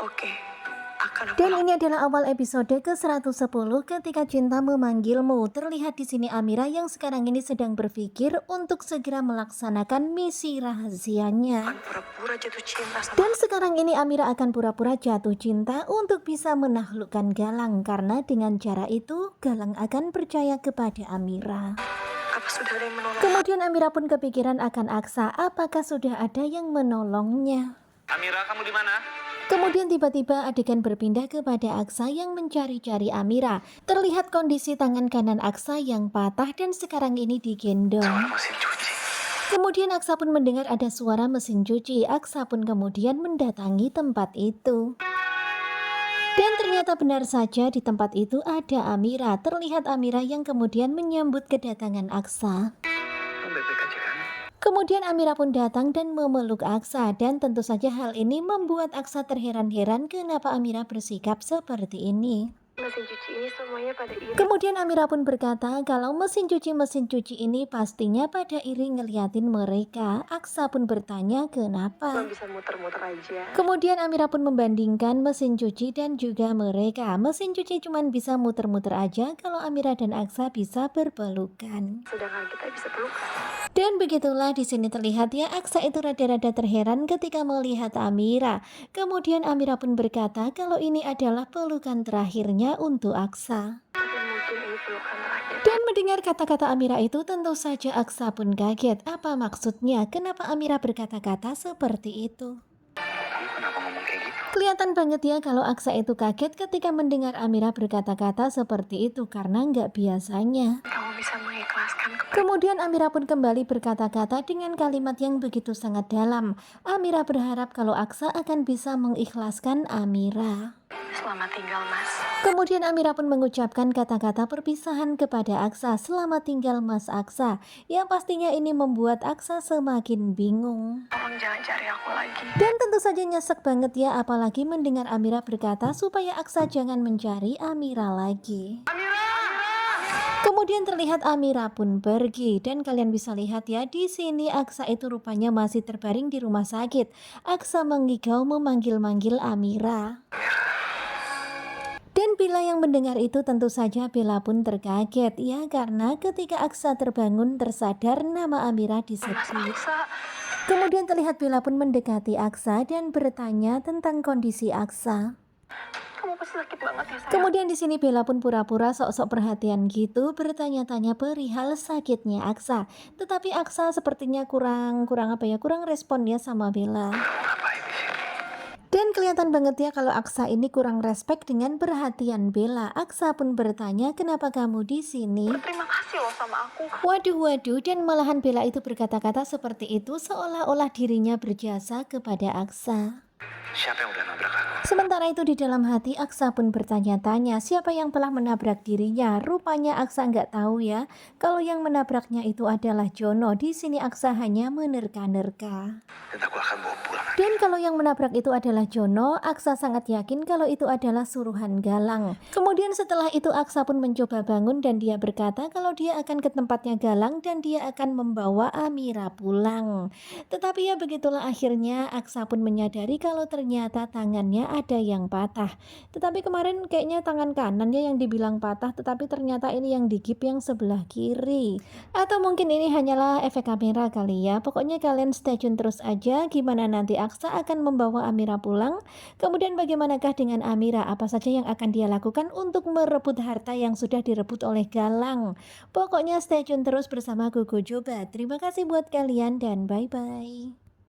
Oke, akan aku Dan lakukan. ini adalah awal episode ke-110 ketika cinta memanggilmu. Terlihat di sini Amira yang sekarang ini sedang berpikir untuk segera melaksanakan misi rahasianya. Akan pura-pura jatuh cinta sama Dan sekarang ini Amira akan pura-pura jatuh cinta untuk bisa menaklukkan Galang, karena dengan cara itu Galang akan percaya kepada Amira. apa sudah ada yang menolong? Kemudian Amira pun kepikiran akan Aksa, apakah sudah ada yang menolongnya. Amira, kamu di mana? Kemudian tiba-tiba adegan berpindah kepada Aksa yang mencari-cari Amira. Terlihat kondisi tangan kanan Aksa yang patah dan sekarang ini digendong. Suara mesin cuci. Kemudian Aksa pun mendengar ada suara mesin cuci. Aksa pun kemudian mendatangi tempat itu. Dan ternyata benar saja di tempat itu ada Amira. Terlihat Amira yang kemudian menyambut kedatangan Aksa. Kamu baik-baik aja kan? Kemudian Amira pun datang dan memeluk Aksa, dan tentu saja hal ini membuat Aksa terheran-heran kenapa Amira bersikap seperti ini. Mesin cuci ini semuanya pada iri. Kemudian Amira pun berkata kalau mesin cuci ini pastinya pada iri ngeliatin mereka. Aksa pun bertanya kenapa. Cuma bisa muter-muter aja. Kemudian Amira pun membandingkan mesin cuci dan juga mereka. Mesin cuci cuma bisa muter-muter aja kalau Amira dan Aksa bisa berpelukan. Sedangkan kita bisa pelukan. Dan begitulah di sini terlihat ya, Aksa itu rada-rada terheran ketika melihat Amira. Kemudian Amira pun berkata kalau ini adalah pelukan terakhirnya untuk Aksa. Tapi mungkin ini pelukan terakhir. Dan mendengar kata-kata Amira itu tentu saja Aksa pun kaget. Apa maksudnya? Kenapa Amira berkata-kata seperti itu? Kamu kenapa ngomong kayak gitu? Kelihatan banget ya kalau Aksa itu kaget ketika mendengar Amira berkata-kata seperti itu karena nggak biasanya. Kamu bisa mengikhlaskan kepada Kemudian Amira pun kembali berkata-kata dengan kalimat yang begitu sangat dalam. Amira berharap kalau Aksa akan bisa mengikhlaskan Amira. selamat tinggal, Mas. Kemudian Amira pun mengucapkan kata-kata perpisahan kepada Aksa. Selamat tinggal Mas Aksa. Yang pastinya ini membuat Aksa semakin bingung. Tolong jangan cari aku lagi. Dan tentu saja nyesek banget ya, apalagi mendengar Amira berkata supaya Aksa jangan mencari Amira lagi. Kemudian terlihat Amira pun pergi, dan kalian bisa lihat ya di sini Aksa itu rupanya masih terbaring di rumah sakit. Aksa mengigau memanggil-manggil Amira. Dan Bella yang mendengar itu tentu saja Bella pun terkaget ya, karena ketika Aksa terbangun tersadar nama Amira Mas disebut. Aksa, Kemudian terlihat Bella pun mendekati Aksa dan bertanya tentang kondisi Aksa. kamu pasti sakit banget ya, sayang. Kemudian di sini Bella pun pura-pura sok-sok perhatian gitu, bertanya-tanya perihal sakitnya Aksa. Tetapi Aksa sepertinya kurang respon ya sama Bella. Ngapain di sini? Dan kelihatan banget ya kalau Aksa ini kurang respect dengan perhatian Bella. Aksa pun bertanya kenapa kamu di sini? Terima kasih loh sama aku. Waduh, dan malahan Bella itu berkata-kata seperti itu seolah-olah dirinya berjasa kepada Aksa. Siapa yang udah nabrak aku? Sementara itu di dalam hati Aksa pun bertanya-tanya siapa yang telah menabrak dirinya. Rupanya Aksa nggak tahu ya kalau yang menabraknya itu adalah Jono. Di sini Aksa hanya menerka-nerka. Dan aku akan bawa pulang. Dan kalau yang menabrak itu adalah Jono, Aksa sangat yakin kalau itu adalah suruhan Galang. Kemudian setelah itu Aksa pun mencoba bangun dan dia berkata kalau dia akan ke tempatnya Galang dan dia akan membawa Amira pulang. Tetapi ya begitulah akhirnya Aksa pun menyadari kalau ternyata tangannya ada yang patah. Tetapi kemarin kayaknya tangan kanannya yang dibilang patah, tetapi ternyata ini yang digip yang sebelah kiri. Atau mungkin ini hanyalah efek kamera kali ya. Pokoknya kalian stay tune terus aja gimana nanti Aksa akan membawa Amira pulang. Kemudian bagaimanakah dengan Amira? Apa saja yang akan dia lakukan untuk merebut harta yang sudah direbut oleh Galang? Pokoknya stay tune terus bersama Gogo Joba. Terima kasih buat kalian dan bye-bye.